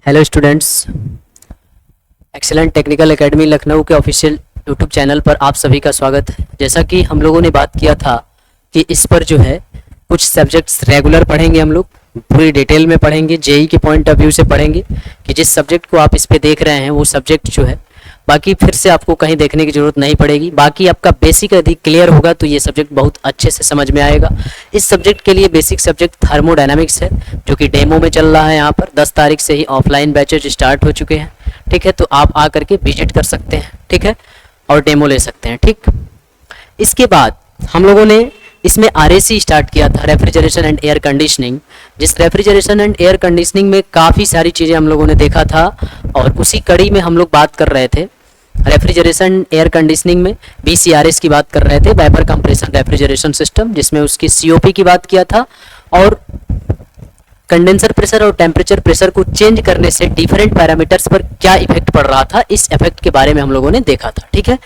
Hello students, excellent technical academy Lucknow के official YouTube channel पर आप सभी का स्वागत है। जैसा कि हम लोगों ने बात किया था कि इस पर जो है कुछ सब्जेक्ट्स रेगुलर पढ़ेंगे, हम लोग पूरी डिटेल में पढ़ेंगे, जेई के पॉइंट ऑफ व्यू से पढ़ेंगे कि जिस सब्जेक्ट को आप इस पे देख रहे हैं वो सब्जेक्ट जो है बाकी फिर से आपको कहीं देखने की ज़रूरत नहीं पड़ेगी। बाकी आपका बेसिक यदि क्लियर होगा तो ये सब्जेक्ट बहुत अच्छे से समझ में आएगा। इस सब्जेक्ट के लिए बेसिक सब्जेक्ट थर्मोडायनामिक्स है जो कि डेमो में चल रहा है। यहाँ पर 10 तारीख से ही ऑफलाइन बैचेज स्टार्ट हो चुके हैं, ठीक है। तो आप आ करके विजिट कर सकते हैं, ठीक है, और डेमो ले सकते हैं, ठीक। इसके बाद हम लोगों ने इसमें RAC स्टार्ट किया था, रेफ्रिजरेशन एंड एयर कंडीशनिंग। जिस रेफ्रिजरेशन एंड एयर कंडीशनिंग में काफ़ी सारी चीज़ें हम लोगों ने देखा था और उसी कड़ी में हम लोग बात कर रहे थे। रेफ्रिजरेशन एयर कंडीशनिंग में BCRS की बात कर रहे थे, वेपर कंप्रेशन रेफ्रिजरेशन सिस्टम, जिसमें उसकी COP की बात किया था और कंडेंसर प्रेशर और टेम्परेचर प्रेशर को चेंज करने से डिफरेंट पैरामीटर्स पर क्या इफेक्ट पड़ रहा था, इस इफेक्ट के बारे में हम लोगों ने देखा था, ठीक है।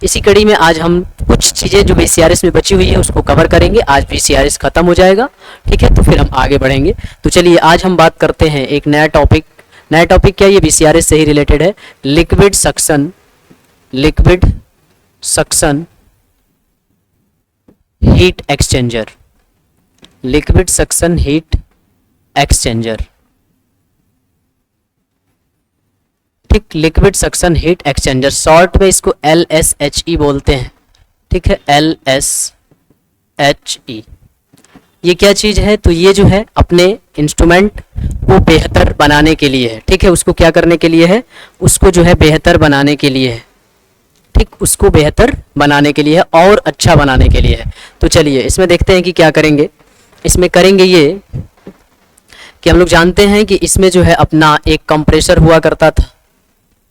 इसी कड़ी में आज हम कुछ चीज़ें जो BCRS में बची हुई है उसको कवर करेंगे। आज BCRS खत्म हो जाएगा, ठीक है, तो फिर हम आगे बढ़ेंगे। तो चलिए आज हम बात करते हैं एक नया टॉपिक। नया टॉपिक क्या, ये BCRS से ही रिलेटेड है। Liquid suction heat exchanger, liquid suction heat exchanger, ठीक। Liquid suction heat exchanger, short में इसको LSHE बोलते हैं, ठीक है, LSHE। ये क्या चीज है, तो ये जो है अपने इंस्ट्रूमेंट को बेहतर बनाने के लिए है, ठीक है। उसको क्या करने के लिए है, उसको जो है बेहतर बनाने के लिए है, ठीक, उसको बेहतर बनाने के लिए है और अच्छा बनाने के लिए है। तो चलिए इसमें देखते हैं कि क्या करेंगे। इसमें करेंगे ये कि हम लोग जानते हैं कि इसमें जो है अपना एक कंप्रेसर हुआ करता था,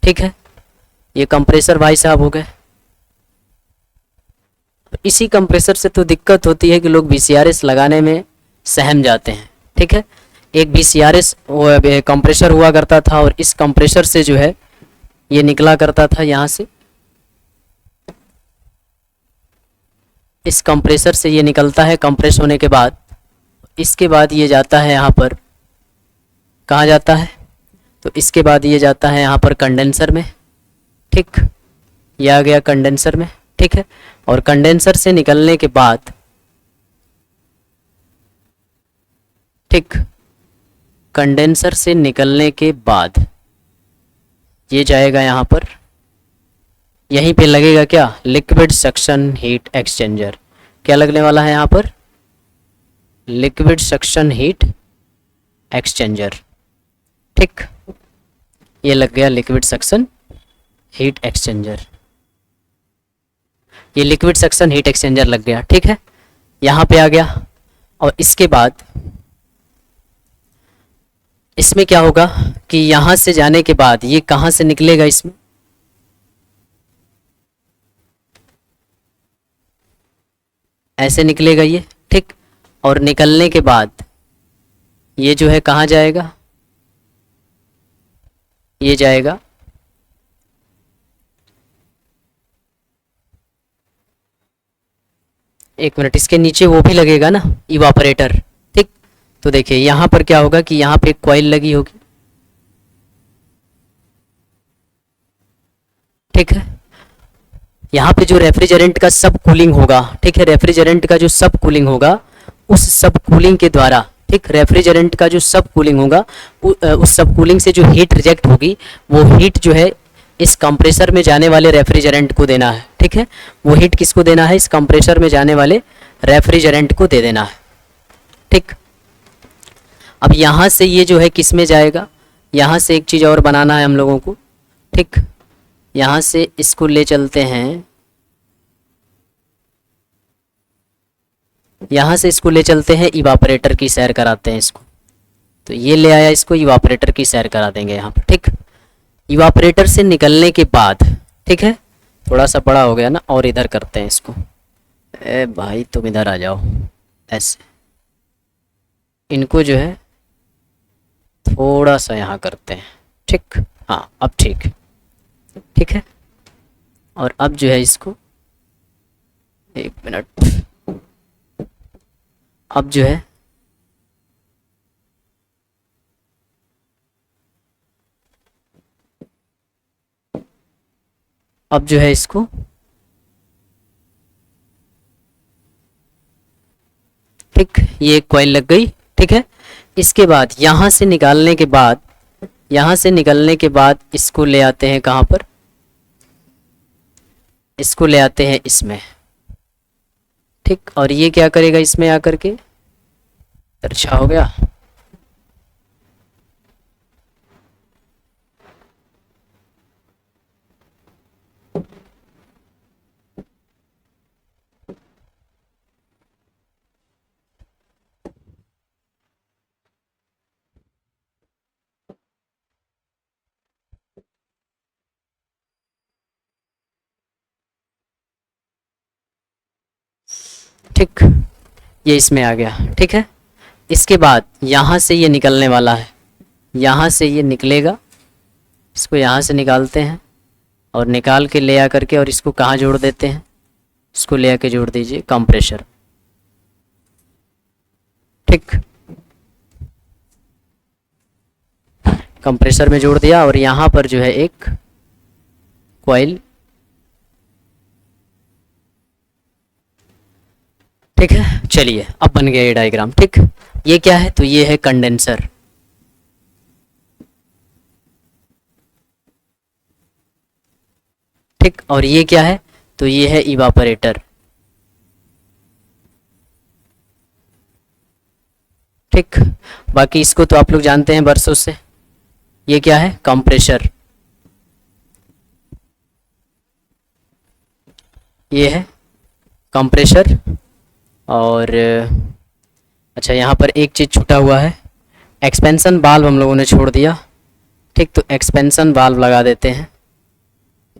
ठीक है। ये कंप्रेसर भाई साहब हो गए। इसी कंप्रेसर से तो दिक्कत होती है कि लोग BCRS लगाने में सहम जाते हैं, ठीक है। एक BCRS कंप्रेसर हुआ करता था और इस कंप्रेसर से जो है ये निकला करता था, यहाँ से इस कंप्रेसर से ये निकलता है कंप्रेस होने के बाद। इसके बाद ये जाता है यहाँ पर, कहाँ जाता है, तो इसके बाद ये जाता है यहाँ पर कंडेंसर में, ठीक। ये आ गया कंडेंसर में, ठीक है। और कंडेंसर से निकलने के बाद, ठीक, कंडेंसर से निकलने के बाद ये जाएगा यहाँ पर, यहीं पे लगेगा क्या, लिक्विड सक्शन हीट एक्सचेंजर। क्या लगने वाला है यहाँ पर, लिक्विड सक्शन हीट एक्सचेंजर, ठीक। ये लग गया लिक्विड सक्शन हीट एक्सचेंजर, ये लिक्विड सक्शन हीट एक्सचेंजर लग गया, ठीक है, यहाँ पे आ गया। और इसके बाद इसमें क्या होगा कि यहाँ से जाने के बाद ये कहाँ से निकलेगा, इसमें ऐसे निकलेगा ये, ठीक। और निकलने के बाद ये जो है कहाँ जाएगा, ये जाएगा एक मिनट, इसके नीचे वो भी लगेगा ना, इवापोरेटर, ठीक। तो देखिए यहाँ पर क्या होगा कि यहाँ पे एक कॉइल लगी होगी, ठीक है। यहाँ पे जो रेफ्रिजरेंट का सब कूलिंग होगा, ठीक है, रेफ्रिजरेंट का जो सब कूलिंग होगा उस सब कूलिंग के द्वारा, ठीक, रेफ्रिजरेंट का जो सब कूलिंग होगा उस सब कूलिंग से जो हीट रिजेक्ट होगी वो हीट जो है इस कंप्रेसर में जाने वाले रेफ्रिजरेंट को देना है, ठीक है। वो हीट किसको देना है, इस कंप्रेसर में जाने वाले रेफ्रिजरेंट को दे देना है, ठीक। अब यहाँ से ये जो है किस में जाएगा, यहाँ से एक चीज़ और बनाना है हम लोगों को, ठीक। यहाँ से इसको ले चलते हैं, यहाँ से इसको ले चलते हैं, इवापोरेटर की सैर कराते हैं इसको। तो ये ले आया, इसको इवापोरेटर की सैर करा देंगे यहाँ पर, ठीक। इवापोरेटर से निकलने के बाद, ठीक है, थोड़ा सा बड़ा हो गया ना, और इधर करते हैं इसको। ए भाई तुम इधर आ जाओ, ऐसे इनको जो है थोड़ा सा यहाँ करते हैं, ठीक। हाँ अब ठीक, ठीक है। और अब जो है इसको, एक मिनट, अब जो है अब जो है इसको ठीक, ये एक कॉइल लग गई। ठीक है, इसके बाद यहाँ से निकालने के बाद, यहाँ से निकलने के बाद इसको ले आते हैं कहाँ पर, इसको ले आते हैं इसमें। ठीक, और ये क्या करेगा इसमें आकर के, अच्छा हो गया। ठीक, ये इसमें आ गया। ठीक है, इसके बाद यहाँ से ये निकलने वाला है, यहाँ से ये निकलेगा, इसको यहाँ से निकालते हैं और निकाल के ले आ करके, और इसको कहाँ जोड़ देते हैं, इसको ले आके जोड़ दीजिए कंप्रेशर। ठीक, कंप्रेसर में जोड़ दिया, और यहाँ पर जो है एक कॉइल। ठीक है, चलिए अब बन गया ये डायग्राम। ठीक, ये क्या है, तो ये है कंडेंसर। ठीक, और ये क्या है, तो ये है इवापोरेटर। ठीक, बाकी इसको तो आप लोग जानते हैं बरसों से। ये क्या है, कंप्रेशर। ये है कंप्रेशर। और अच्छा, यहाँ पर एक चीज़ छूटा हुआ है, एक्सपेंशन वाल्व हम लोगों ने छोड़ दिया। ठीक, तो एक्सपेंशन वाल्व लगा देते हैं।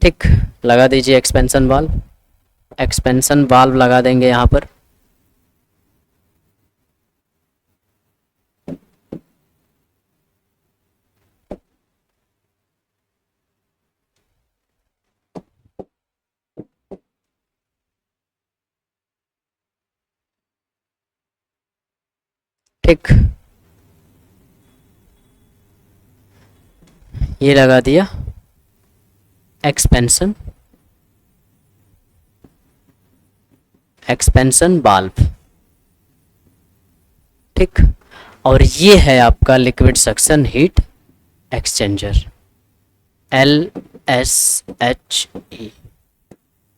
ठीक, लगा दीजिए एक्सपेंशन वाल्व, एक्सपेंशन वाल्व लगा देंगे यहाँ पर। ठीक, ये लगा दिया एक्सपेंशन, एक्सपेंशन वाल्व। ठीक, और ये है आपका liquid suction heat exchanger, LSHE,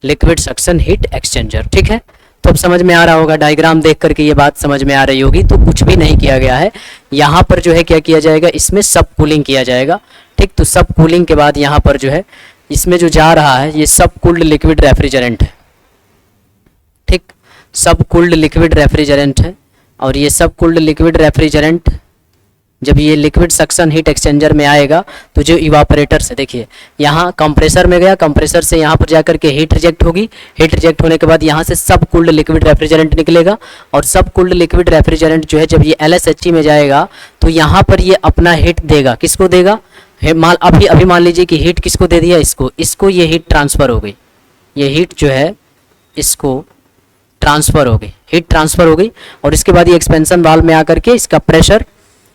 liquid suction heat exchanger. ठीक है, तो अब समझ में आ रहा होगा, डायग्राम देख करके ये बात समझ में आ रही होगी। तो कुछ भी नहीं किया गया है, यहाँ पर जो है क्या किया जाएगा, इसमें सब कूलिंग किया जाएगा। ठीक, तो सब कूलिंग के बाद यहाँ पर जो है इसमें जो जा रहा है ये सब कूल्ड लिक्विड रेफ्रिजरेंट है। ठीक, सब कूल्ड लिक्विड रेफ्रिजरेंट है, और ये सब कूल्ड लिक्विड रेफ्रिजरेंट जब ये लिक्विड सक्शन हीट एक्सचेंजर में आएगा तो जो इवापोरेटर से, देखिए यहाँ कंप्रेसर में गया, कंप्रेसर से यहाँ पर जाकर के हीट रिजेक्ट होगी, हीट रिजेक्ट होने के बाद यहाँ से सब कूल्ड लिक्विड रेफ्रिजरेंट निकलेगा, और सब कूल्ड लिक्विड रेफ्रिजरेंट जो है जब ये LSHE में जाएगा तो यहाँ पर ये अपना हीट देगा। किसको देगा, अभी मान लीजिए कि हीट किसको दे दिया, इसको ये हीट ट्रांसफ़र हो गई, ये हीट जो है इसको ट्रांसफ़र हो गई, हीट ट्रांसफ़र हो गई। और इसके बाद ये एक्सपेंशन वाल्व में आकर के इसका प्रेशर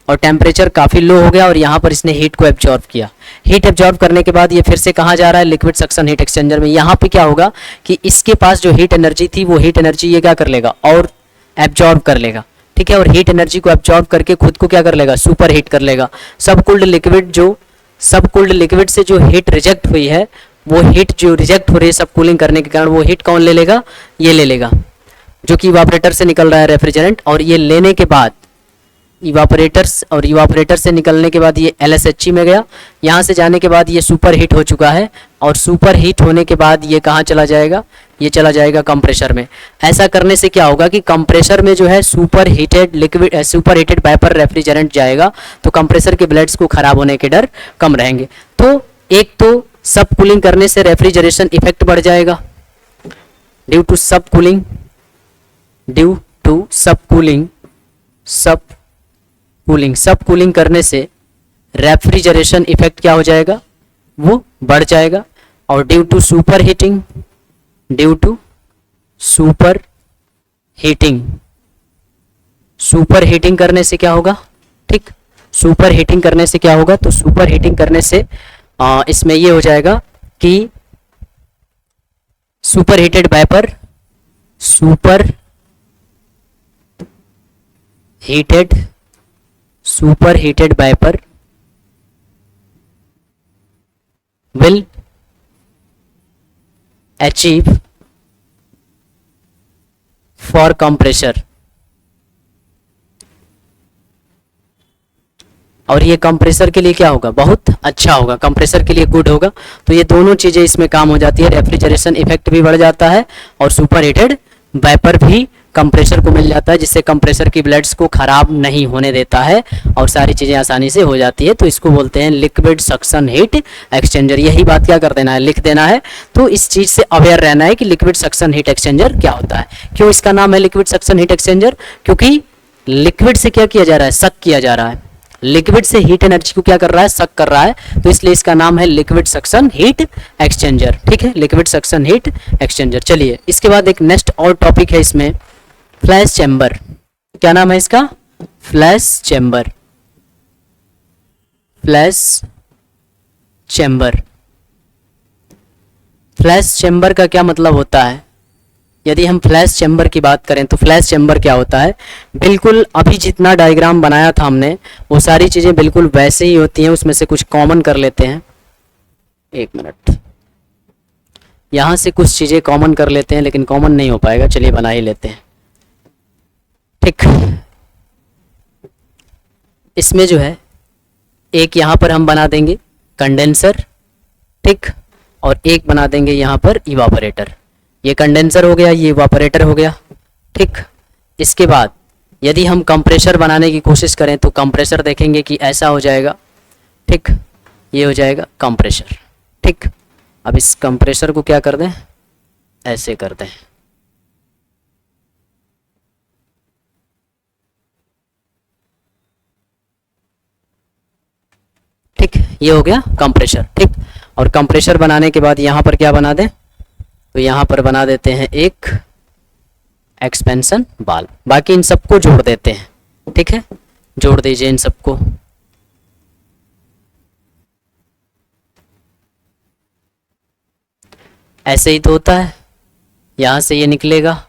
और टेम्परेचर काफ़ी लो हो गया, और यहाँ पर इसने हीट को एब्जॉर्ब किया। हीट एब्जॉर्ब करने के बाद ये फिर से कहाँ जा रहा है, लिक्विड सक्शन हीट एक्सचेंजर में। यहाँ पे क्या होगा कि इसके पास जो हीट एनर्जी थी वो हीट एनर्जी ये क्या कर लेगा, और एब्जॉर्ब कर लेगा। ठीक है, और हीट एनर्जी को एब्जॉर्ब करके खुद को क्या कर लेगा, सुपर हीट कर लेगा। सब कूल्ड लिक्विड से जो हीट रिजेक्ट हुई है, वो हीट जो रिजेक्ट हो रही है सब कूलिंग करने के कारण, वो हीट कौन ले लेगा, ये ले लेगा, जो कि इवापोरेटर से निकल रहा है रेफ्रिजरेंट। और ये लेने के बाद इवापोरेटर से निकलने के बाद ये LSHE में गया, यहाँ से जाने के बाद ये सुपर हीट हो चुका है, और सुपर हीट होने के बाद ये कहाँ चला जाएगा, ये चला जाएगा कंप्रेसर में। ऐसा करने से क्या होगा कि कंप्रेसर में जो है सुपर हीटेड वेपर रेफ्रिजरेंट जाएगा, तो कंप्रेसर के ब्लेड्स को खराब होने के डर कम रहेंगे। तो एक तो सब कूलिंग करने से रेफ्रिजरेशन इफेक्ट बढ़ जाएगा, ड्यू टू सब कूलिंग करने से रेफ्रिजरेशन इफेक्ट क्या हो जाएगा, वो बढ़ जाएगा। और ड्यू टू सुपर हीटिंग करने से क्या होगा, ठीक, सुपर हीटिंग करने से क्या होगा, तो सुपर हीटिंग करने से इसमें ये हो जाएगा कि super heated vapour, super heated vapour will achieve for compressor, और ये कंप्रेसर के लिए क्या होगा, बहुत अच्छा होगा, कंप्रेसर के लिए गुड होगा। तो ये दोनों चीजें इसमें काम हो जाती है, रेफ्रिजरेशन इफेक्ट भी बढ़ जाता है और सुपर हीटेड वेपर भी कंप्रेसर को मिल जाता है, जिससे कंप्रेसर की ब्लेड्स को खराब नहीं होने देता है और सारी चीज़ें आसानी से हो जाती है। तो इसको बोलते हैं लिक्विड सक्शन हीट एक्सचेंजर। यही बात क्या कर देना है, लिख देना है। तो इस चीज़ से अवेयर रहना है कि लिक्विड सक्शन हीट एक्सचेंजर क्या होता है। क्यों इसका नाम है लिक्विड सक्शन हीट एक्सचेंजर, क्योंकि लिक्विड से क्या किया जा रहा है, सक किया जा रहा है, लिक्विड से हीट एनर्जी को क्या कर रहा है, सक कर रहा है, तो इसलिए इसका नाम है लिक्विड सक्शन हीट एक्सचेंजर। ठीक है, लिक्विड सक्शन हीट एक्सचेंजर। चलिए इसके बाद एक नेक्स्ट और टॉपिक है इसमें, फ्लैश चैम्बर। क्या नाम है इसका, flash chamber. Flash chamber, flash chamber का क्या मतलब होता है। यदि हम फ्लैश चैम्बर की बात करें तो फ्लैश चैम्बर क्या होता है, बिल्कुल अभी जितना डायग्राम बनाया था हमने वो सारी चीज़ें बिल्कुल वैसे ही होती हैं। उसमें से कुछ कॉमन कर लेते हैं, एक मिनट, यहाँ से कुछ चीज़ें कॉमन कर लेते हैं, लेकिन कॉमन नहीं हो पाएगा, चलिए बना ही लेते हैं। ठीक, इसमें जो है एक यहाँ पर हम बना देंगे कंडेंसर, ठीक, और एक बना देंगे यहाँ पर इवापोरेटर। ये कंडेंसर हो गया, ये इवापोरेटर हो गया। ठीक, इसके बाद यदि हम कंप्रेसर बनाने की कोशिश करें तो कंप्रेसर देखेंगे कि ऐसा हो जाएगा। ठीक, ये हो जाएगा कंप्रेसर। ठीक, अब इस कंप्रेसर को क्या कर दें, ऐसे कर दें। ठीक, ये हो गया कंप्रेसर। ठीक, और कंप्रेसर बनाने के बाद यहाँ पर क्या बना दें, तो यहाँ पर बना देते हैं एक एक्सपेंशन वाल्व। बाकी इन सबको जोड़ देते हैं। ठीक है, जोड़ दीजिए इन सबको। ऐसे ही तो होता है, यहाँ से ये निकलेगा,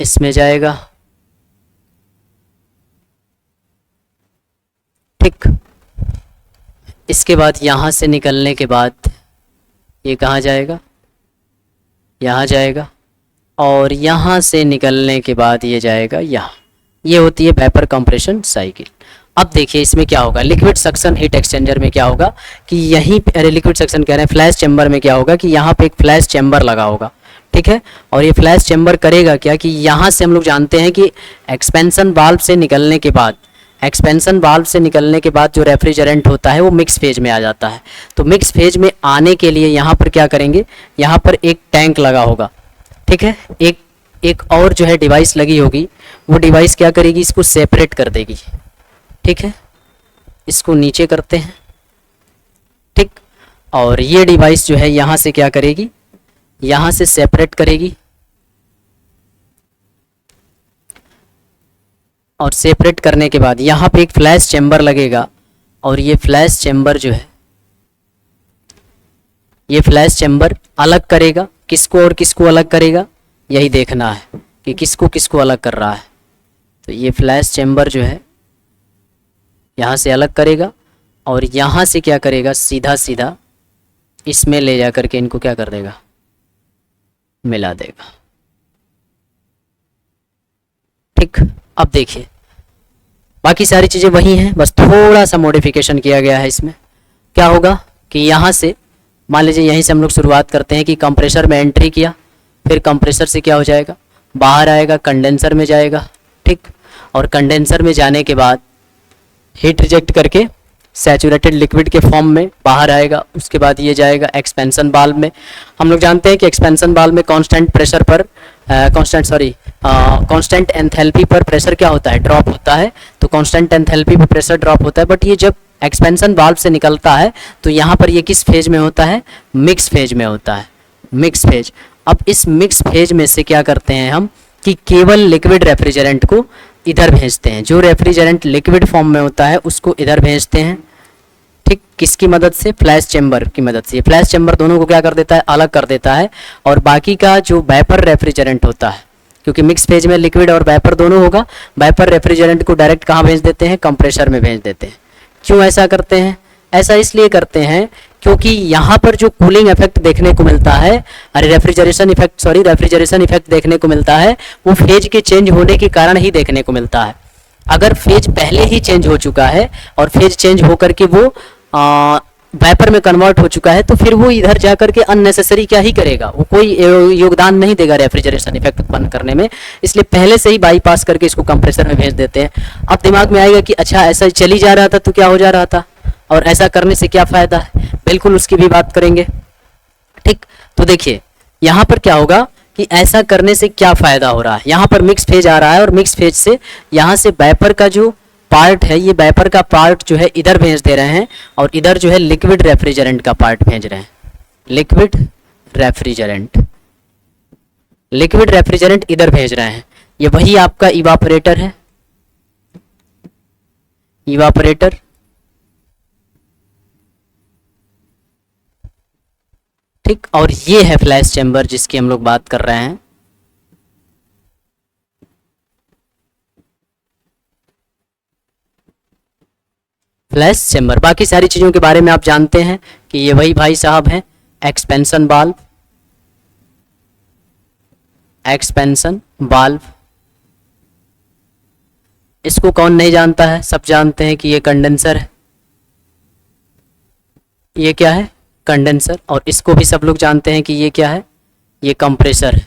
इसमें जाएगा। ठीक, इसके बाद यहाँ से निकलने के बाद ये कहाँ जाएगा, यहाँ जाएगा, और यहाँ से निकलने के बाद ये जाएगा यहाँ। ये होती है वेपर कंप्रेशन साइकिल। अब देखिए इसमें क्या होगा, लिक्विड सक्शन हीट एक्सचेंजर में क्या होगा कि यहीं पे, अरे लिक्विड सक्शन कह रहे हैं, फ्लैश चैम्बर में क्या होगा कि यहाँ पे एक फ्लैश चैम्बर लगा होगा। ठीक है, और ये फ्लैश चैम्बर करेगा क्या कि यहाँ से हम लोग जानते हैं कि एक्सपेंशन वाल्व से निकलने के बाद, एक्सपेंशन वाल्व से निकलने के बाद जो रेफ्रिजरेंट होता है वो मिक्स फेज में आ जाता है। तो मिक्स फेज में आने के लिए यहाँ पर क्या करेंगे, यहाँ पर एक टैंक लगा होगा। ठीक है, एक और जो है डिवाइस लगी होगी, वो डिवाइस क्या करेगी, इसको सेपरेट कर देगी। ठीक है, इसको नीचे करते हैं। ठीक, और ये डिवाइस जो है यहाँ से क्या करेगी, यहाँ से सेपरेट करेगी, और सेपरेट करने के बाद यहाँ पे एक फ्लैश चैम्बर लगेगा, और ये फ्लैश चैम्बर जो है, ये फ्लैश चैम्बर अलग करेगा, किसको और किसको अलग करेगा, यही देखना है कि किसको किसको अलग कर रहा है। तो ये फ्लैश चैम्बर जो है यहाँ से अलग करेगा, और यहाँ से क्या करेगा, सीधा सीधा इसमें ले जा करके इनको क्या कर देगा, मिला देगा। ठीक, अब देखिए बाकी सारी चीज़ें वही हैं, बस थोड़ा सा मॉडिफिकेशन किया गया है। इसमें क्या होगा कि यहाँ से मान लीजिए यहीं से हम लोग शुरुआत करते हैं कि कंप्रेसर में एंट्री किया, फिर कंप्रेसर से क्या हो जाएगा, बाहर आएगा, कंडेंसर में जाएगा। ठीक, और कंडेंसर में जाने के बाद हीट रिजेक्ट करके सैचुरेटेड लिक्विड के फॉर्म में बाहर आएगा। उसके बाद ये जाएगा एक्सपेंशन वाल्व में। हम लोग जानते हैं कि एक्सपेंशन वाल्व में कांस्टेंट प्रेशर पर कांस्टेंट एंथैल्पी पर प्रेशर क्या होता है, ड्रॉप होता है। तो कांस्टेंट एंथैल्पी पर प्रेशर ड्रॉप होता है, बट ये जब एक्सपेंशन वाल्व से निकलता है तो यहाँ पर ये किस फेज में होता है, मिक्स फेज में होता है, मिक्स फेज। अब इस मिक्स फेज में से क्या करते हैं हम कि केवल लिक्विड रेफ्रिजरेंट को इधर भेजते हैं। जो रेफ्रिजरेंट लिक्विड फॉर्म में होता है उसको इधर भेजते हैं, ठीक, किसकी मदद से? फ्लैश चैम्बर की मदद से। फ्लैश चैम्बर दोनों को क्या कर देता है? अलग कर देता है। और बाकी का जो वेपर रेफ्रिजरेंट होता है, क्योंकि मिक्स फेज में लिक्विड और वेपर दोनों होगा, वेपर रेफ्रिजरेंट को डायरेक्ट कहाँ भेज देते हैं? कंप्रेसर में भेज देते हैं। क्यों ऐसा करते हैं? ऐसा इसलिए करते हैं क्योंकि यहाँ पर जो कूलिंग इफेक्ट देखने को मिलता है, अरे रेफ्रिजरेशन इफेक्ट देखने को मिलता है, वो फेज के चेंज होने के कारण ही देखने को मिलता है। अगर फेज पहले ही चेंज हो चुका है और फेज चेंज होकर के वो वेपर में कन्वर्ट हो चुका है, तो फिर वो इधर जाकर के अननेसेसरी क्या ही करेगा, वो कोई योगदान नहीं देगा रेफ्रिजरेशन इफेक्ट उत्पन्न करने में। इसलिए पहले से ही बाईपास करके इसको कंप्रेसर में भेज देते हैं। अब दिमाग में आएगा कि अच्छा ऐसा चली जा रहा था तो क्या हो जा रहा था, और ऐसा करने से क्या फायदा है, बिल्कुल उसकी भी बात करेंगे। ठीक, तो देखिए यहाँ पर क्या होगा कि ऐसा करने से क्या फायदा हो रहा है। यहाँ पर मिक्स फेज आ रहा है और मिक्स फेज से यहाँ से वेपर का जो पार्ट है, ये वेपर का पार्ट जो है इधर भेज दे रहे हैं, और इधर जो है लिक्विड रेफ्रिजरेंट का पार्ट भेज रहे हैं। लिक्विड रेफ्रिजरेंट इधर भेज रहे हैं। ये वही आपका इवापोरेटर है, इवापोरेटर। ठीक, और ये है फ्लैश चैम्बर जिसकी हम लोग बात कर रहे हैं। फ्लैश चैम्बर, बाकी सारी चीजों के बारे में आप जानते हैं कि ये वही भाई साहब हैं, एक्सपेंशन वाल्व। इसको कौन नहीं जानता है? सब जानते हैं कि ये कंडेंसर है। ये क्या है? कंडेंसर। और इसको भी सब लोग जानते हैं कि ये क्या है? ये कंप्रेसर है।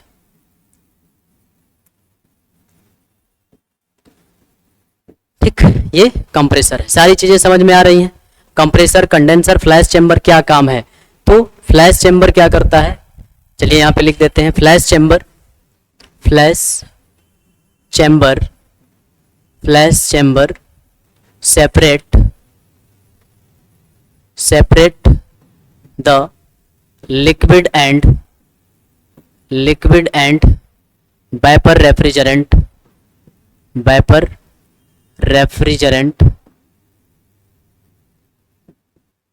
ठीक, ये कंप्रेसर है। सारी चीजें समझ में आ रही हैं? कंप्रेसर, कंडेंसर, फ्लैश चैम्बर क्या काम है? तो फ्लैश चैम्बर क्या करता है, चलिए यहाँ पे लिख देते हैं। Flash chamber separate the liquid and vapor refrigerant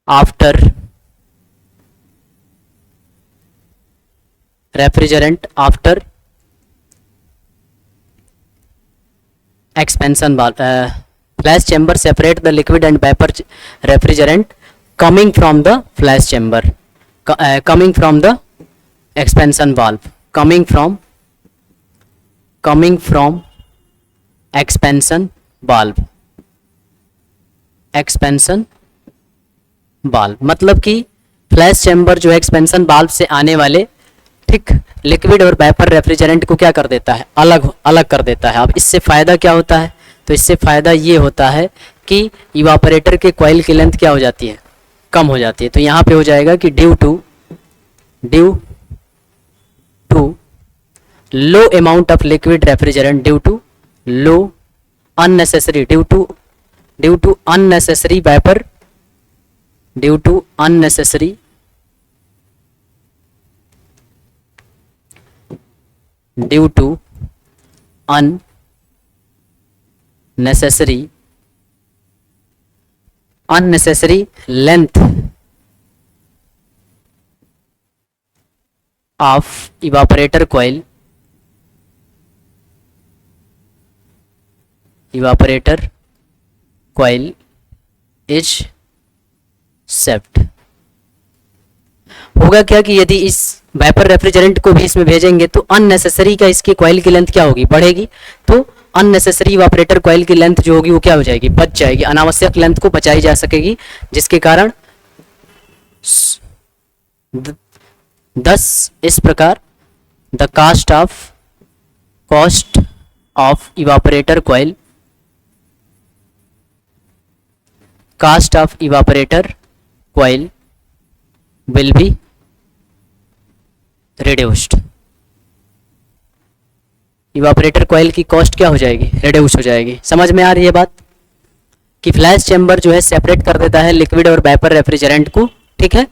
after expansion valve. Flash chamber separate the liquid and vapor refrigerant coming from the flash chamber, coming from the expansion valve, coming from expansion valve। मतलब कि flash chamber जो है expansion valve से आने वाले, ठीक, liquid और vapour refrigerant को क्या कर देता है? अलग कर देता है। अब इससे फायदा क्या होता है? तो इससे फायदा ये होता है कि इवापोरेटर के कॉइल की लेंथ क्या हो जाती है? कम हो जाती है। तो यहाँ पे हो जाएगा कि due to low amount of liquid refrigerant, due to unnecessary vapour, due to unnecessary length of evaporator coil is saved। होगा क्या कि यदि इस वेपर रेफ्रिजरेंट को भी इसमें भेजेंगे तो अननेसेसरी का इसकी कॉइल की लेंथ क्या होगी? बढ़ेगी। तो अननेसेसरी इवापोरेटर कॉइल की लेंथ जो होगी वो क्या हो जाएगी? बच जाएगी। अनावश्यक लेंथ को बचाई जा सकेगी, जिसके कारण thus इस प्रकार the cost of evaporator coil will be reduced। Evaporator coil की कॉस्ट क्या हो जाएगी? रिड्यूस हो जाएगी। समझ में आ रही है बात कि फ्लैश चैम्बर जो है सेपरेट कर देता है लिक्विड और वेपर रेफ्रिजरेंट को, ठीक है,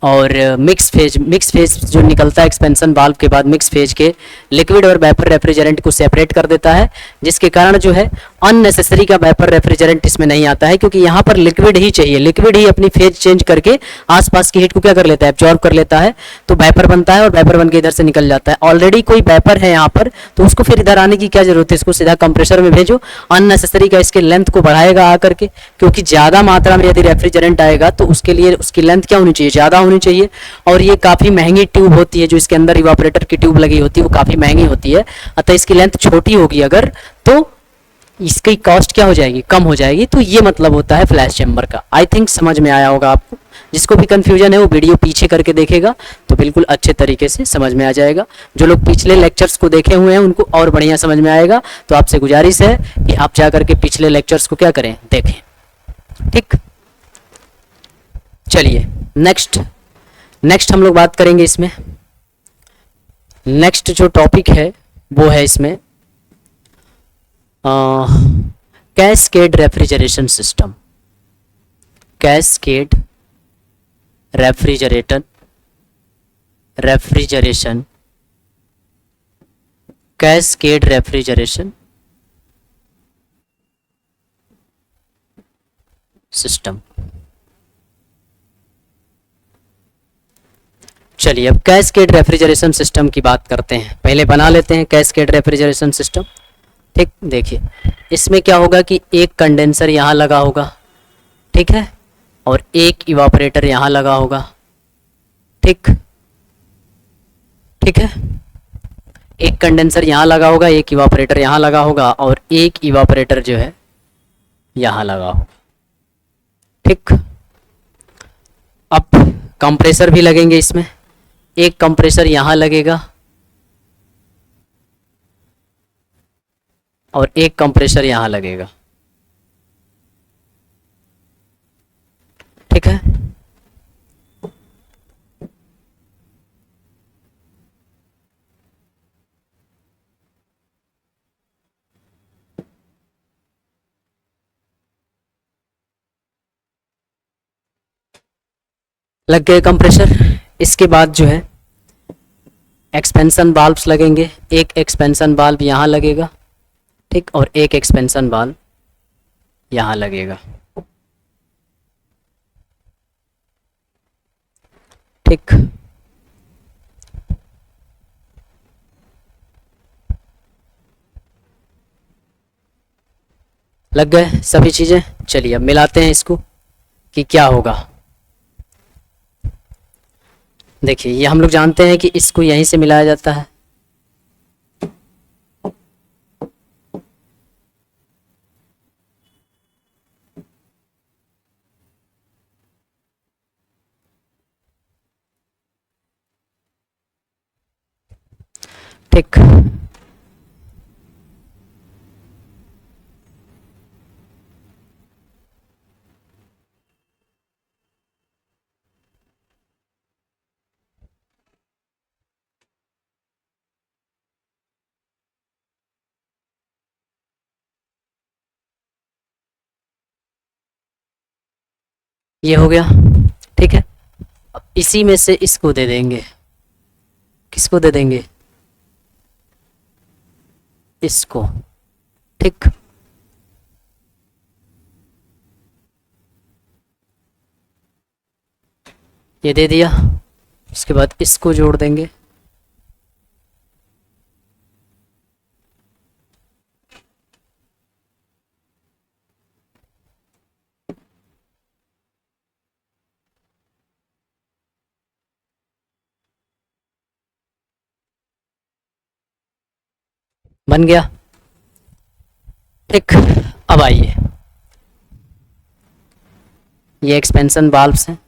और मिक्स फेज जो निकलता है एक्सपेंशन वाल्व के बाद मिक्स फेज के लिक्विड और वेपर रेफ्रिजरेंट को सेपरेट कर देता है, जिसके कारण जो है अननेसेसरी का वेपर रेफ्रिजरेंट इसमें नहीं आता है, क्योंकि यहाँ पर लिक्विड ही चाहिए, लिक्विड ही अपनी फेज चेंज करके आसपास की हीट को क्या कर लेता है, एब्जॉर्ब कर लेता है, तो वेपर बनता है और वेपर बन के इधर से निकल जाता है। ऑलरेडी कोई वेपर है यहाँ पर, तो उसको फिर इधर आने की क्या जरूरत है, इसको सीधा कंप्रेसर में भेजो, अननेसेसरी का इसके लेंथ को बढ़ाएगा आकर के, क्योंकि ज्यादा मात्रा में यदि रेफ्रिजरेंट आएगा तो उसके लिए उसकी लेंथ क्या होनी चाहिए, ज्यादा होनी चाहिए, और ये काफी महंगी ट्यूब होती है, जो इसके अंदर इवापोरेटर की ट्यूब लगी होती है वो काफी महंगी होती है, अतः इसकी लेंथ छोटी होगी अगर, तो इसकी कॉस्ट क्या हो जाएगी, कम हो जाएगी। तो ये मतलब होता है फ्लैश चैम्बर का। आई थिंक समझ में आया होगा आपको, जिसको भी कंफ्यूजन है वो वीडियो पीछे करके देखेगा तो बिल्कुल अच्छे तरीके से समझ में आ जाएगा। जो लोग पिछले लेक्चर्स को देखे हुए हैं उनको और बढ़िया समझ में आएगा, तो आपसे गुजारिश है कि आप जा करके पिछले लेक्चर्स को क्या करें, देखें। ठीक, चलिए नेक्स्ट हम लोग बात करेंगे इसमें। नेक्स्ट जो टॉपिक है वो है इसमें cascade refrigeration system. Cascade refrigeration cascade refrigeration system. चलिए अब कैस्केड रेफ्रिजरेशन सिस्टम की बात करते हैं। पहले बना लेते हैं कैस्केड रेफ्रिजरेशन सिस्टम। ठीक, देखिए इसमें क्या होगा कि एक कंडेंसर यहाँ लगा होगा, ठीक है, और एक इवापोरेटर यहाँ लगा होगा। ठीक है, एक कंडेंसर यहाँ लगा होगा, एक इवापोरेटर यहाँ लगा होगा, और एक इवापोरेटर जो है यहाँ लगा होगा। ठीक, अब कंप्रेसर भी लगेंगे इसमें, एक कंप्रेसर यहाँ लगेगा और एक कंप्रेसर यहाँ लगेगा। ठीक है, लग गए कंप्रेसर। इसके बाद जो है एक्सपेंशन वाल्व्स लगेंगे, एक एक्सपेंशन वाल्व यहाँ लगेगा, ठीक, और एक एक्सपेंशन वाल्व यहाँ लगेगा। ठीक, लग गए सभी चीजें। चलिए अब मिलाते हैं इसको कि क्या होगा। देखिए ये हम लोग जानते हैं कि इसको यहीं से मिलाया जाता है। ठीक, ये हो गया। ठीक है, अब इसी में से इसको दे देंगे, किसको दे देंगे, इसको। ठीक, ये दे दिया, इसके बाद इसको जोड़ देंगे। बन गया। ठीक, अब आइए, ये एक्सपेंशन वाल्व्स हैं।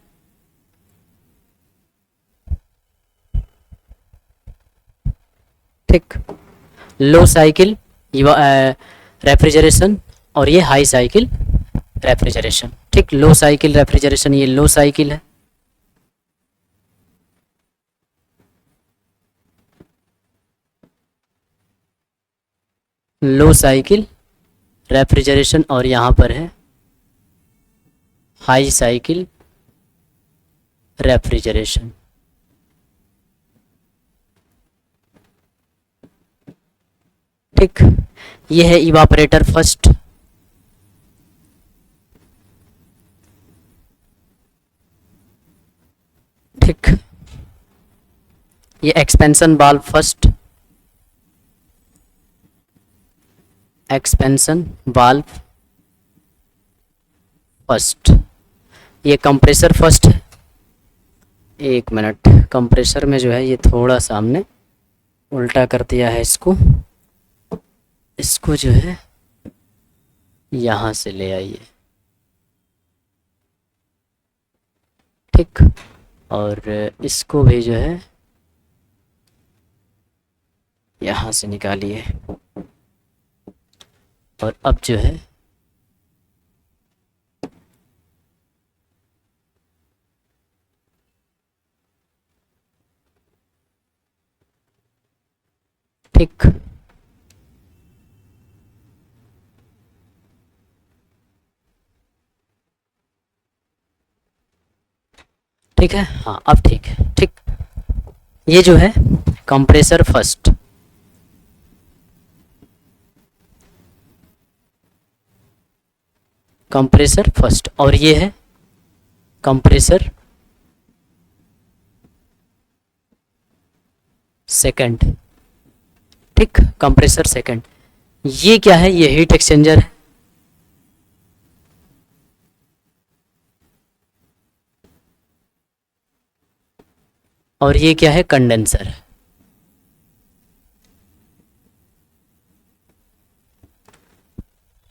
ठीक, लो साइकिल रेफ्रिजरेशन और ये हाई साइकिल रेफ्रिजरेशन। ठीक, लो साइकिल रेफ्रिजरेशन, ये लो साइकिल है, लो साइकिल रेफ्रिजरेशन, और यहाँ पर है हाई साइकिल रेफ्रिजरेशन। ठीक, ये है इवापोरेटर फर्स्ट, ठीक, ये expansion valve first, expansion valve first, ये कंप्रेसर फर्स्ट है। एक मिनट, कंप्रेसर में जो है ये थोड़ा सा हमने उल्टा कर दिया है, इसको जो है यहाँ से ले आइए, ठीक, और इसको भी जो है यहाँ से निकालिए, और अब जो है ठीक, ठीक है, हाँ अब ठीक है, ठीक, ये जो है कंप्रेसर फर्स्ट, कंप्रेसर फर्स्ट, और ये है कंप्रेसर सेकंड, ठीक, कंप्रेसर सेकंड। ये क्या है, ये हीट एक्सचेंजर है, और ये क्या है, कंडेंसर।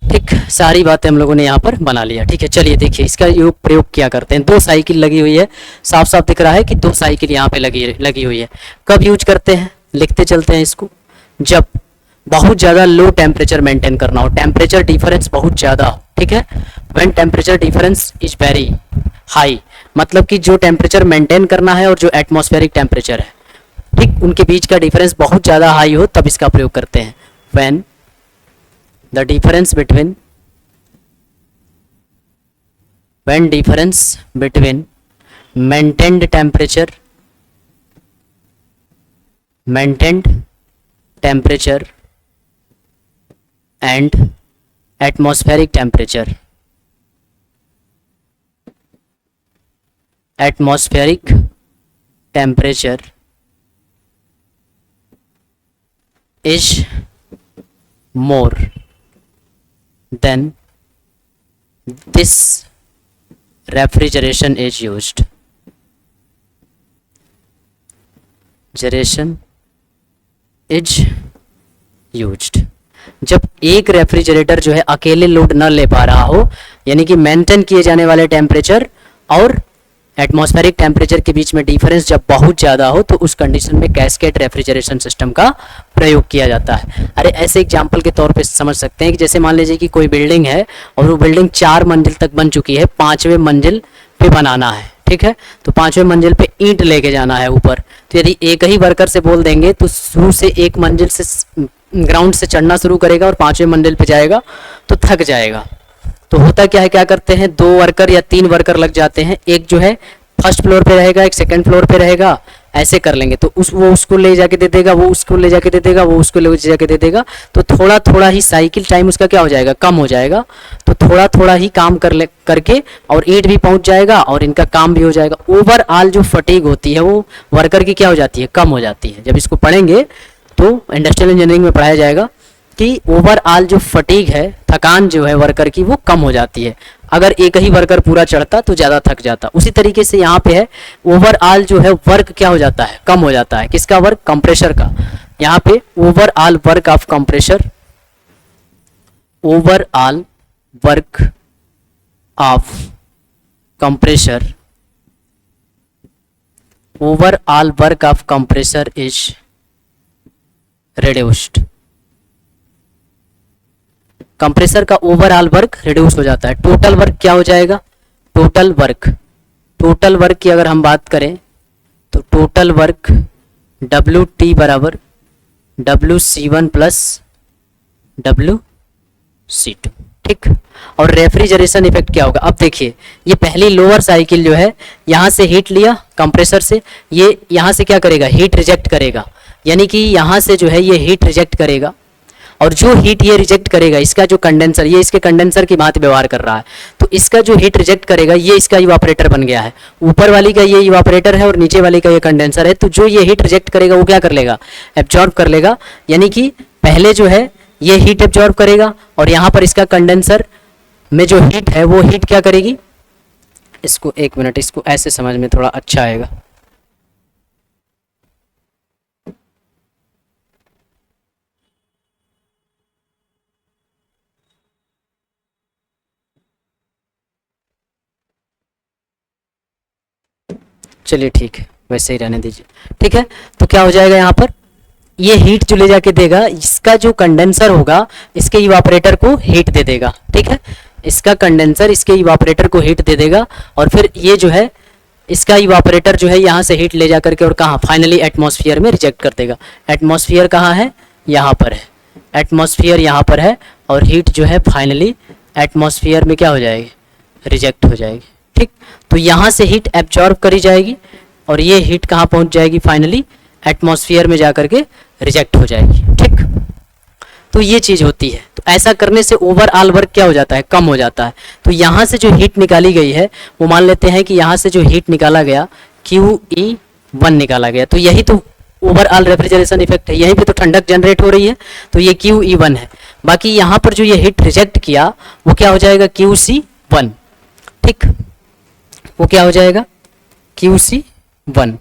ठीक, सारी बातें हम लोगों ने यहाँ पर बना लिया। ठीक है, चलिए देखिए इसका योग प्रयोग क्या करते हैं। दो साइकिल लगी हुई है, साफ साफ दिख रहा है कि दो साइकिल यहाँ पे लगी हुई है। कब यूज करते हैं, लिखते चलते हैं इसको। जब बहुत ज़्यादा लो टेम्परेचर मेंटेन करना हो, टेम्परेचर डिफरेंस बहुत ज़्यादा हो, ठीक है, when temperature difference is very high, मतलब कि जो टेम्परेचर मेंटेन करना है और जो एटमॉस्फेरिक टेम्परेचर है, ठीक, उनके बीच का डिफरेंस बहुत ज़्यादा हाई हो, तब इसका प्रयोग करते हैं। When the difference between maintained temperature and atmospheric temperature is more then this refrigeration is used। जब एक रेफ्रिजरेटर जो है अकेले लोड न ले पा रहा हो, यानी कि मेंटेन किए जाने वाले टेम्परेचर और एटमॉस्फेरिक टेम्परेचर के बीच में डिफरेंस जब बहुत ज़्यादा हो, तो उस कंडीशन में कैस्केड रेफ्रिजरेशन सिस्टम का प्रयोग किया जाता है। अरे ऐसे एग्जाम्पल के तौर पे समझ सकते हैं कि जैसे मान लीजिए कि कोई बिल्डिंग है और वो बिल्डिंग 4 मंजिल तक बन चुकी है, 5वें मंजिल पे बनाना है, ठीक है, तो 5वें मंजिल पे ईंट लेके जाना है ऊपर। तो यदि एक ही वर्कर से बोल देंगे तो शुरू से एक मंजिल से ग्राउंड से चढ़ना शुरू करेगा और 5वें मंजिल पे जाएगा तो थक जाएगा। तो होता क्या है, क्या करते हैं, 2 वर्कर या 3 वर्कर लग जाते हैं, एक जो है फर्स्ट फ्लोर पे रहेगा, एक सेकंड फ्लोर पे रहेगा, ऐसे कर लेंगे। तो वो उसको ले जाके दे देगा, वो उसको ले जाके दे देगा, वो उसको ले जाके दे देगा, तो थोड़ा थोड़ा ही साइकिल टाइम उसका क्या हो जाएगा, कम हो जाएगा। तो थोड़ा थोड़ा ही काम करके और ईंट भी पहुंच जाएगा और इनका काम भी हो जाएगा। ओवरऑल जो फटीग होती है वो वर्कर की क्या हो जाती है, कम हो जाती है। जब इसको पढ़ेंगे तो इंडस्ट्रियल इंजीनियरिंग में पढ़ाया जाएगा कि ओवरऑल जो फटीग है, थकान जो है वर्कर की, वो कम हो जाती है। अगर एक ही वर्कर पूरा चढ़ता तो ज़्यादा थक जाता। उसी तरीके से यहाँ पे है, ओवरऑल जो है वर्क क्या हो जाता है, कम हो जाता है। किसका वर्क, कंप्रेसर का। यहाँ पे overall work of compressor, overall work of compressor, overall work of compressor is reduced. Compressor का ओवरऑल वर्क रिड्यूस हो जाता है। टोटल वर्क क्या हो जाएगा, टोटल वर्क की अगर हम बात करें तो टोटल वर्क WT बराबर WC1 प्लस WC2, ठीक। और रेफ्रिजरेशन इफेक्ट क्या होगा, अब देखिए ये पहली लोअर साइकिल जो है यहाँ से हीट लिया कंप्रेसर से, ये यहाँ से क्या करेगा, हीट रिजेक्ट करेगा, यानी कि यहाँ से जो है ये हीट रिजेक्ट करेगा, और जो हीट ये रिजेक्ट करेगा इसका जो कंडेंसर, ये इसके कंडेंसर की भांति व्यवहार कर रहा है, तो इसका जो हीट रिजेक्ट करेगा ये इसका इवापोरेटर बन गया है, ऊपर वाली का ये इवापोरेटर है और नीचे वाली का ये कंडेंसर है। तो जो ये हीट रिजेक्ट करेगा वो क्या कर लेगा, एब्जॉर्ब कर लेगा, यानी कि पहले जो है ये हीट एब्जॉर्ब करेगा और यहाँ पर इसका कंडेंसर में जो हीट है वो हीट क्या करेगी, इसको एक मिनट, इसको ऐसे समझ में थोड़ा अच्छा आएगा। चलिए ठीक है, वैसे ही रहने दीजिए, ठीक है। तो क्या हो जाएगा, यहाँ पर ये हीट जो ले जाके देगा, इसका जो कंडेंसर होगा इसके इवापोरेटर को हीट दे देगा, ठीक है। इसका कंडेंसर इसके इवापोरेटर को हीट दे देगा और फिर ये जो है इसका इवापोरेटर जो है यहाँ से हीट ले जा करके और कहाँ, फाइनली एटमॉस्फेयर में रिजेक्ट कर देगा। एटमॉस्फेयर कहाँ है, यहाँ पर है, एटमॉस्फेयर यहाँ पर है, और हीट जो है फाइनली एटमॉस्फेयर में क्या हो जाएगी, रिजेक्ट हो जाएगी, ठीक। तो यहाँ से हीट एब्जॉर्ब करी जाएगी और ये हीट कहाँ पहुँच जाएगी, फाइनली एटमॉस्फेयर में जाकर के रिजेक्ट हो जाएगी, ठीक। तो ये चीज़ होती है। तो ऐसा करने से ओवरऑल वर्क क्या हो जाता है, कम हो जाता है। तो यहाँ से जो हीट निकाली गई है वो मान लेते हैं कि यहाँ से जो हीट निकाला गया QE1 निकाला गया, तो यही तो ओवरऑल रेफ्रिजरेशन इफेक्ट है, यहीं पे तो ठंडक जनरेट हो रही है, तो ये QE1 है। बाकी यहाँ पर जो ये हीट रिजेक्ट किया वो क्या हो जाएगा, QC1, ठीक, वो क्या हो जाएगा, QC1।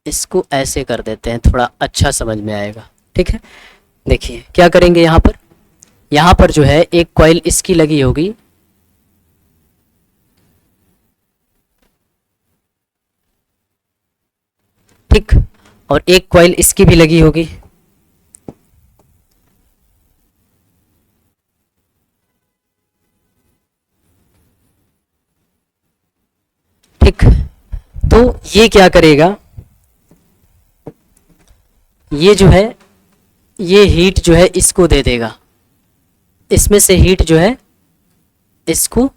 इसको ऐसे कर देते हैं, थोड़ा अच्छा समझ में आएगा, ठीक है। देखिए क्या करेंगे, यहाँ पर जो है एक कॉइल इसकी लगी होगी, ठीक, और एक कॉइल इसकी भी लगी होगी, ठीक। तो ये क्या करेगा, ये जो है ये हीट जो है इसको दे देगा, इसमें से हीट जो है इसको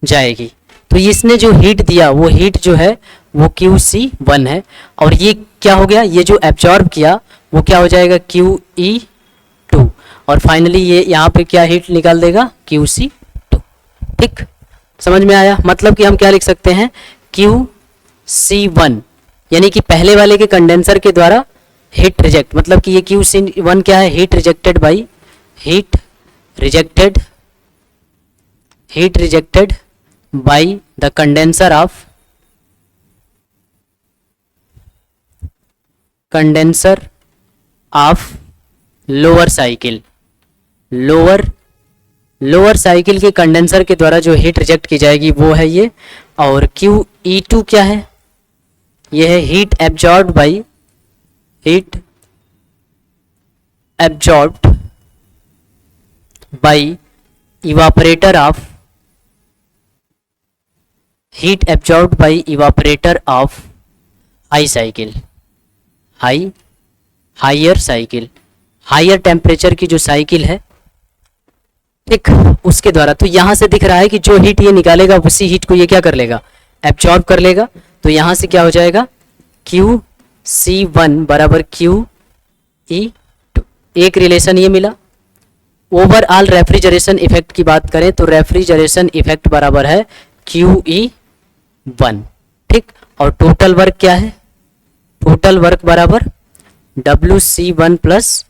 जाएगी, तो इसने जो हीट दिया वो हीट जो है वो QC1 है, और ये क्या हो गया, ये जो एब्जॉर्ब किया वो क्या हो जाएगा, QE2, और फाइनली ये यहाँ पे क्या हीट निकाल देगा, QC2, ठीक। समझ में आया, मतलब कि हम क्या लिख सकते हैं, QC1 यानी कि पहले वाले के कंडेंसर के द्वारा हीट रिजेक्ट, मतलब कि ये QC1 क्या है, heat rejected by the condenser of lower cycle, lower cycle के कंडेंसर के द्वारा जो हीट रिजेक्ट की जाएगी वो है ये, और QE2 क्या है, ये है heat absorbed by evaporator of higher cycle, higher temperature की जो साइकिल है, ठीक, उसके द्वारा। तो यहां से दिख रहा है कि जो हीट ये निकालेगा उसी हीट को ये क्या कर लेगा, एब्जॉर्ब कर लेगा। तो यहां से क्या हो जाएगा, QC1 बराबर QE2, एक रिलेशन ये मिला। ओवरऑल रेफ्रिजरेशन इफेक्ट की बात करें तो रेफ्रिजरेशन इफेक्ट बराबर है QE1, ठीक। और टोटल वर्क क्या है, टोटल वर्क बराबर WC1 प्लस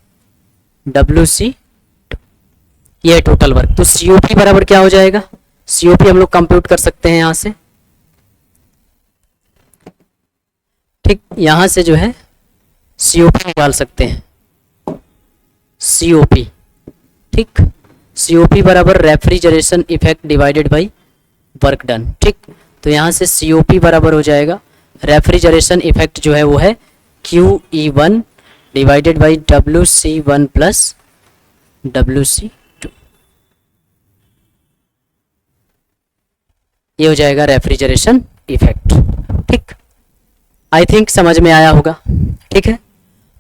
WC2, ये है टोटल वर्क। तो COP बराबर क्या हो जाएगा, COP हम लोग कंप्यूट कर सकते हैं यहाँ से, ठीक। यहां से जो है COP निकाल सकते हैं, COP, ठीक। COP बराबर refrigeration effect divided by work done, ठीक। तो यहां से COP बराबर हो जाएगा, रेफ्रिजरेशन इफेक्ट जो है वो है QE1 divided by WC1 plus WC2, ये हो जाएगा रेफ्रिजरेशन इफेक्ट, ठीक। आई थिंक समझ में आया होगा, ठीक है।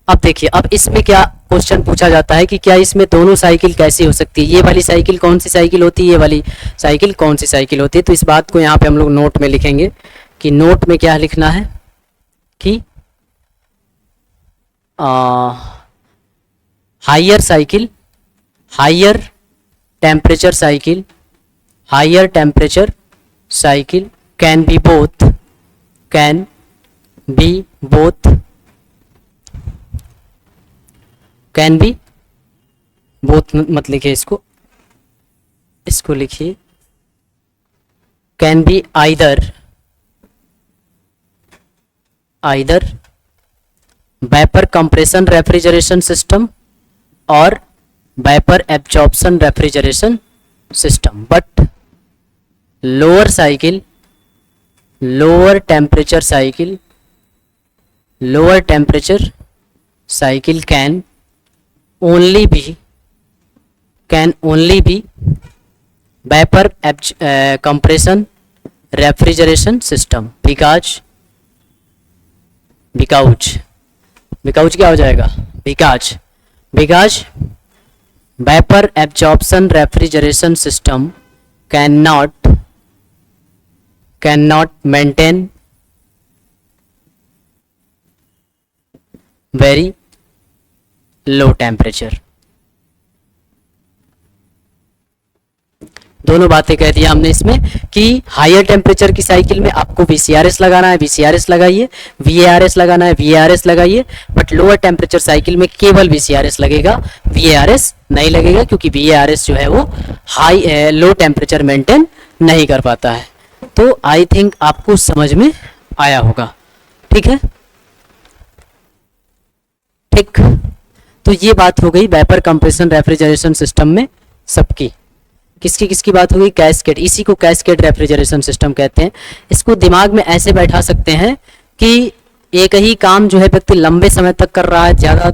अब देखिए, अब इसमें क्या क्वेश्चन पूछा जाता है कि क्या इसमें दोनों साइकिल कैसी हो सकती है, ये वाली साइकिल कौन सी साइकिल होती है, ये वाली साइकिल कौन सी साइकिल होती है। तो इस बात को यहाँ पे हम लोग नोट में लिखेंगे कि नोट में क्या लिखना है कि higher cycle, higher temperature cycle, higher temperature cycle can be both, can be both, can be both मत लिखिए इसको, इसको लिखिए can be either, either vapour compression refrigeration system और vapour absorption refrigeration system, but lower cycle, lower temperature cycle, lower temperature cycle can only be vapor compression refrigeration system because क्या हो जाएगा, because vapor absorption refrigeration system cannot maintain very low temperature. दोनों बातें कह दिया हमने इसमें कि हायर टेम्परेचर की साइकिल में आपको VCRS लगाना है, VCRS लगाइए, VARS लगाना है, VARS लगाइए, बट लोअर टेम्परेचर साइकिल में केवल VCRS लगेगा, VARS नहीं लगेगा, क्योंकि VARS जो है वो हाई लो टेम्परेचर मेंटेन नहीं कर पाता है। तो आई थिंक आपको समझ में आया होगा, ठीक है, ठीक। तो ये बात हो गई वेपर कंप्रेशन रेफ्रिजरेशन सिस्टम में सबकी। किसकी किसकी बात हो गई, कैस्केड, इसी को कैस्केड रेफ्रिजरेशन सिस्टम कहते हैं। इसको दिमाग में ऐसे बैठा सकते हैं कि एक ही काम जो है व्यक्ति लंबे समय तक कर रहा है, ज़्यादा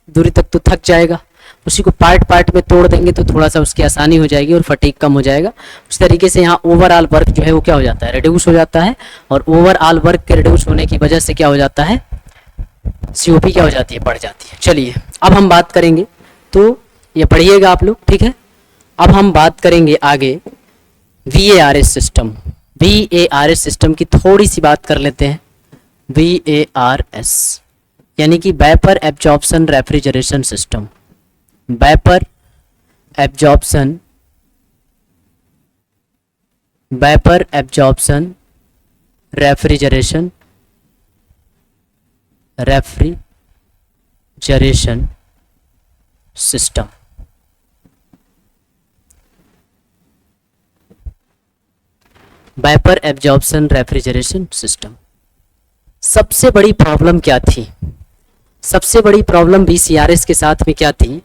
दूरी तक तो थक जाएगा, उसी को पार्ट पार्ट में तोड़ देंगे तो थोड़ा सा उसकी आसानी हो जाएगी और फटीग कम हो जाएगा। उस तरीके से यहाँ ओवरऑल वर्क जो है वो क्या हो जाता है, रिड्यूस हो जाता है, और ओवरऑल वर्क के रिड्यूस होने की वजह से क्या हो जाता है, COP क्या हो जाती है, बढ़ जाती है। चलिए अब हम बात करेंगे, तो ये पढ़िएगा आप लोग, ठीक है। अब हम बात करेंगे आगे VARS सिस्टम। VARS सिस्टम की थोड़ी सी बात कर लेते हैं। VARS यानी कि vapour absorption refrigeration system, vapour absorption, vapour absorption refrigeration system. Vapour absorption refrigeration system. सबसे बड़ी प्रॉब्लम क्या थी, सबसे बड़ी प्रॉब्लम VCRS के साथ में क्या थी,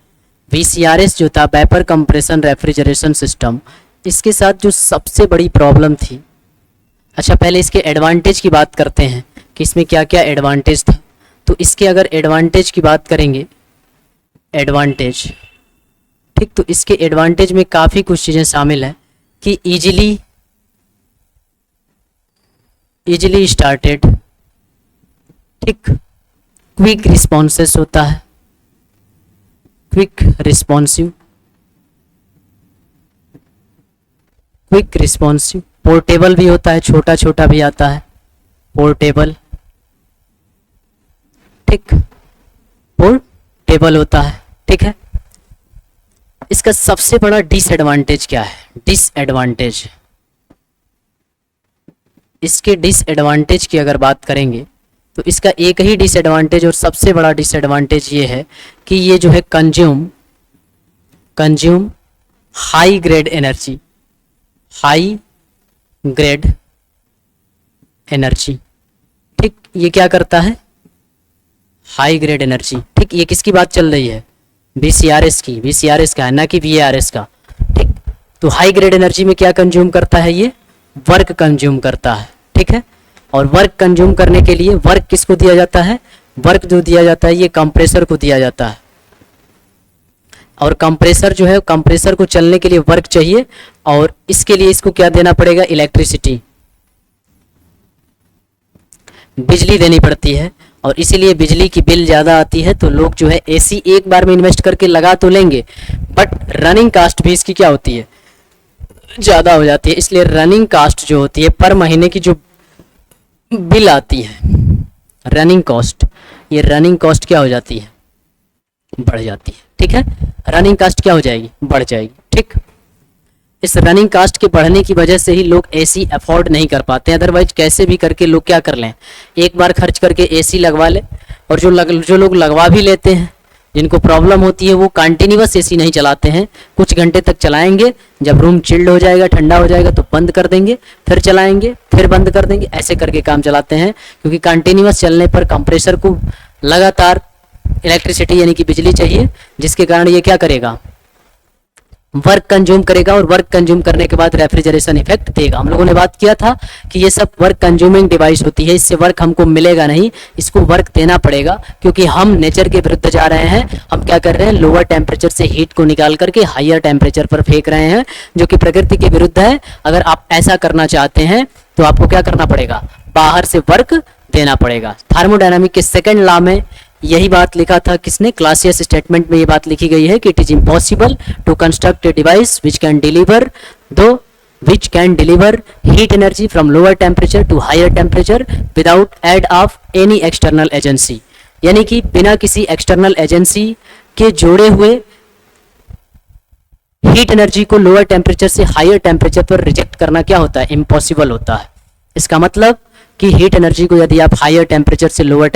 VCRS जो था वेपर कंप्रेशन रेफ्रिजरेशन सिस्टम, इसके साथ जो सबसे बड़ी प्रॉब्लम थी, अच्छा पहले इसके एडवांटेज की बात करते हैं कि इसमें क्या क्या एडवांटेज था। तो इसके अगर एडवांटेज की बात करेंगे, एडवांटेज, ठीक, तो इसके एडवांटेज में काफ़ी कुछ चीज़ें शामिल हैं कि इजीली स्टार्टेड, ठीक, क्विक रिस्पॉन्सेस होता है, quick responsive, quick responsive, portable भी होता है, छोटा छोटा भी आता है, पोर्टेबल, ठीक, पोर्टेबल होता है, ठीक है। इसका सबसे बड़ा डिसएडवांटेज क्या है, डिसएडवांटेज, इसके डिसएडवांटेज की अगर बात करेंगे तो इसका एक ही डिसएडवांटेज और सबसे बड़ा डिसएडवांटेज ये है कि ये जो है consume high grade energy, high grade energy, ठीक, ये क्या करता है, हाई ग्रेड एनर्जी, ठीक। ये किसकी बात चल रही है, VCRS की, VCRS का है ना कि VARS का, ठीक। तो हाई ग्रेड एनर्जी में क्या कंज्यूम करता है, ये वर्क कंज्यूम करता है, ठीक है। और वर्क कंज्यूम करने के लिए वर्क किसको दिया जाता है, वर्क जो दिया जाता है ये कंप्रेसर को दिया जाता है, और कंप्रेसर जो है, कंप्रेसर को चलने के लिए वर्क चाहिए, और इसके लिए इसको क्या देना पड़ेगा, इलेक्ट्रिसिटी, बिजली देनी पड़ती है। और इसीलिए बिजली की बिल ज़्यादा आती है। तो लोग जो है एसी एक बार में इन्वेस्ट करके लगा तो लेंगे, बट रनिंग कास्ट भी इसकी क्या होती है, ज़्यादा हो जाती है। इसलिए रनिंग कास्ट जो होती है पर महीने की जो बिल आती है, रनिंग कॉस्ट, ये रनिंग कॉस्ट क्या हो जाती है, बढ़ जाती है। ठीक है, रनिंग कास्ट क्या हो जाएगी, बढ़ जाएगी। ठीक, इस रनिंग कास्ट के बढ़ने की वजह से ही लोग एसी अफोर्ड नहीं कर पाते हैं। अदरवाइज कैसे भी करके लोग क्या कर लें, एक बार खर्च करके एसी लगवा ले। और जो लोग लगवा भी लेते हैं, जिनको प्रॉब्लम होती है, वो कंटिन्यूअस एसी नहीं चलाते हैं, कुछ घंटे तक चलाएंगे, जब रूम चिल्ड हो जाएगा, ठंडा हो जाएगा तो बंद कर देंगे, फिर चलाएंगे, फिर बंद कर देंगे, ऐसे करके काम चलाते हैं। क्योंकि कंटिन्यूअस चलने पर कंप्रेसर को लगातार इलेक्ट्रिसिटी यानी कि बिजली चाहिए, जिसके कारण ये क्या करेगा, वर्क कंज्यूम करेगा, और वर्क कंज्यूम करने के बाद रेफ्रिजरेशन इफेक्ट देगा। हम लोगों ने बात किया था कि ये सब वर्क कंज्यूमिंग डिवाइस होती है, इससे वर्क हमको मिलेगा नहीं, इसको वर्क देना पड़ेगा। क्योंकि हम नेचर के विरुद्ध जा रहे हैं, हम क्या कर रहे हैं, लोअर टेम्परेचर से हीट को निकाल करके हायर टेम्परेचर पर फेंक रहे हैं, जो कि प्रकृति के विरुद्ध है। अगर आप ऐसा करना चाहते हैं तो आपको क्या करना पड़ेगा, बाहर से वर्क देना पड़ेगा। थर्मोडायनामिक के सेकंड लॉ में यही बात लिखा था, किसने, क्लासियस स्टेटमेंट में ये बात लिखी गई है कि it is impossible to construct a device which can deliver heat energy from lower temperature to higher temperature without aid of any external agency. यानी कि बिना किसी एक्सटर्नल एजेंसी के जोड़े हुए हीट एनर्जी को लोअर टेम्परेचर से हायर टेम्परेचर पर रिजेक्ट करना क्या होता है, इम्पॉसिबल होता है। इसका मतलब कि हीट एनर्जी को यदि आप हायर टेम्परेचर से लोअर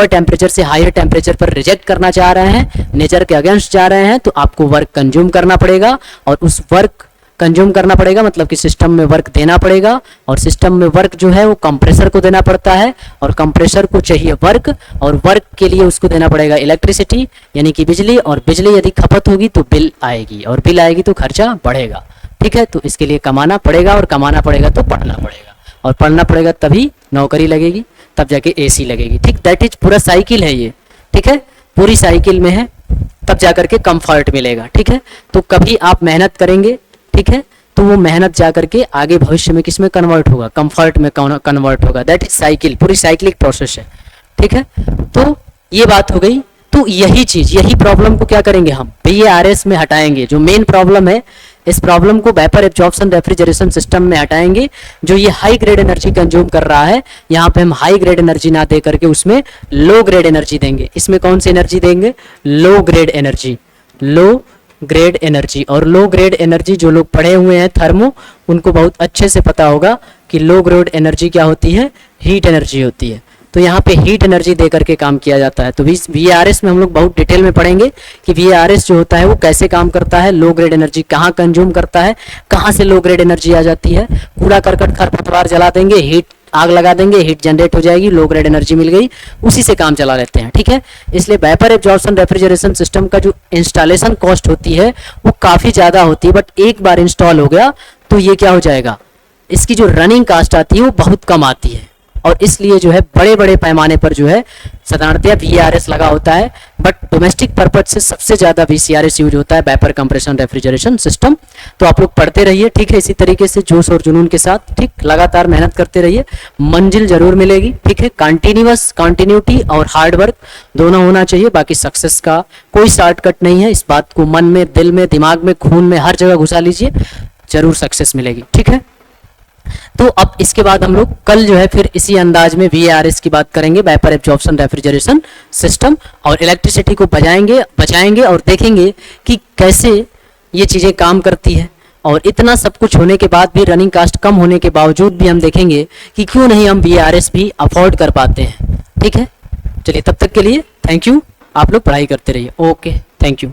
टेम्परेचर से हायर टेम्परेचर पर रिजेक्ट करना चाह रहे हैं, नेचर के अगेंस्ट जा रहे हैं, तो आपको वर्क कंज्यूम करना पड़ेगा। और उस वर्क कंज्यूम करना पड़ेगा मतलब कि सिस्टम में वर्क देना पड़ेगा, और सिस्टम में वर्क जो है वो कंप्रेसर को देना पड़ता है, और कंप्रेसर को चाहिए वर्क, और वर्क के लिए उसको देना पड़ेगा इलेक्ट्रिसिटी यानी कि बिजली, और बिजली यदि खपत होगी तो बिल आएगी, और बिल आएगी तो खर्चा बढ़ेगा। ठीक है, तो इसके लिए कमाना पड़ेगा, और कमाना पड़ेगा तो पढ़ना पड़ेगा, और पढ़ना पड़ेगा तभी नौकरी लगेगी, तब जाके एसी लगेगी। ठीक, दैट इज पूरा साइकिल है ये। ठीक है, पूरी साइकिल में है, तब जाकर के कंफर्ट मिलेगा। ठीक है, तो कभी आप मेहनत करेंगे, ठीक है, तो वो मेहनत जाकर के आगे भविष्य में किस में कन्वर्ट होगा, कंफर्ट में कन्वर्ट होगा। दैट इज साइकिल, पूरी साइक्लिक प्रोसेस है। ठीक है, तो ये बात हो गई। तो यही चीज, यही प्रॉब्लम को क्या करेंगे हम, VARS में हटाएंगे। जो मेन प्रॉब्लम है, इस प्रॉब्लम को वेपर एब्जॉर्प्शन रेफ्रिजरेशन सिस्टम में हटाएंगे, जो ये हाई ग्रेड एनर्जी कंज्यूम कर रहा है। यहाँ पे हम हाई ग्रेड एनर्जी ना दे करके उसमें लो ग्रेड एनर्जी देंगे। इसमें कौन सी एनर्जी देंगे, low grade energy, low grade energy. और लो ग्रेड एनर्जी जो लोग पढ़े हुए हैं थर्मो, उनको बहुत अच्छे से पता होगा कि लो ग्रेड एनर्जी क्या होती है, हीट एनर्जी होती है। तो यहाँ पे हीट एनर्जी दे करके काम किया जाता है। तो VARS में हम लोग बहुत डिटेल में पढ़ेंगे कि VARS जो होता है वो कैसे काम करता है, लो ग्रेड एनर्जी कहाँ कंज्यूम करता है, कहाँ से लो ग्रेड एनर्जी आ जाती है। कूड़ा करकट खरपतवार जला देंगे, हीट आग लगा देंगे, हीट जनरेट हो जाएगी, लो ग्रेड एनर्जी मिल गई, उसी से काम चला लेते हैं। ठीक है, इसलिए वेपर एब्जॉर्प्शन रेफ्रिजरेशन सिस्टम का जो इंस्टॉलेशन कॉस्ट होती है वो काफ़ी ज़्यादा होती है, बट एक बार इंस्टॉल हो गया तो ये क्या हो जाएगा, इसकी जो रनिंग कास्ट आती है वो बहुत कम आती है। और इसलिए जो है बड़े बड़े पैमाने पर जो है साधारणतया VARS लगा होता है, बट डोमेस्टिक पर्पज से सबसे ज़्यादा VCRS यूज होता है, वेपर कंप्रेशन रेफ्रिजरेशन सिस्टम। तो आप लोग पढ़ते रहिए, ठीक है, इसी तरीके से जोश और जुनून के साथ, ठीक, लगातार मेहनत करते रहिए, मंजिल जरूर मिलेगी। ठीक है, कंटिन्यूटी और हार्ड वर्क दोनों होना चाहिए, बाकी सक्सेस का कोई शॉर्टकट नहीं है। इस बात को मन में, दिल में, दिमाग में, खून में, हर जगह घुसा लीजिए, जरूर सक्सेस मिलेगी। ठीक है, तो अब इसके बाद हम लोग कल जो है फिर इसी अंदाज में VARS की बात करेंगे, वेपर एब्जॉर्प्शन रेफ्रिजरेशन सिस्टम, और इलेक्ट्रिसिटी को बचाएंगे और देखेंगे कि कैसे ये चीज़ें काम करती है। और इतना सब कुछ होने के बाद भी, रनिंग कास्ट कम होने के बावजूद भी हम देखेंगे कि क्यों नहीं हम VARS भी अफोर्ड कर पाते हैं। ठीक है, चलिए तब तक के लिए थैंक यू, आप लोग पढ़ाई करते रहिए। Okay, thank you.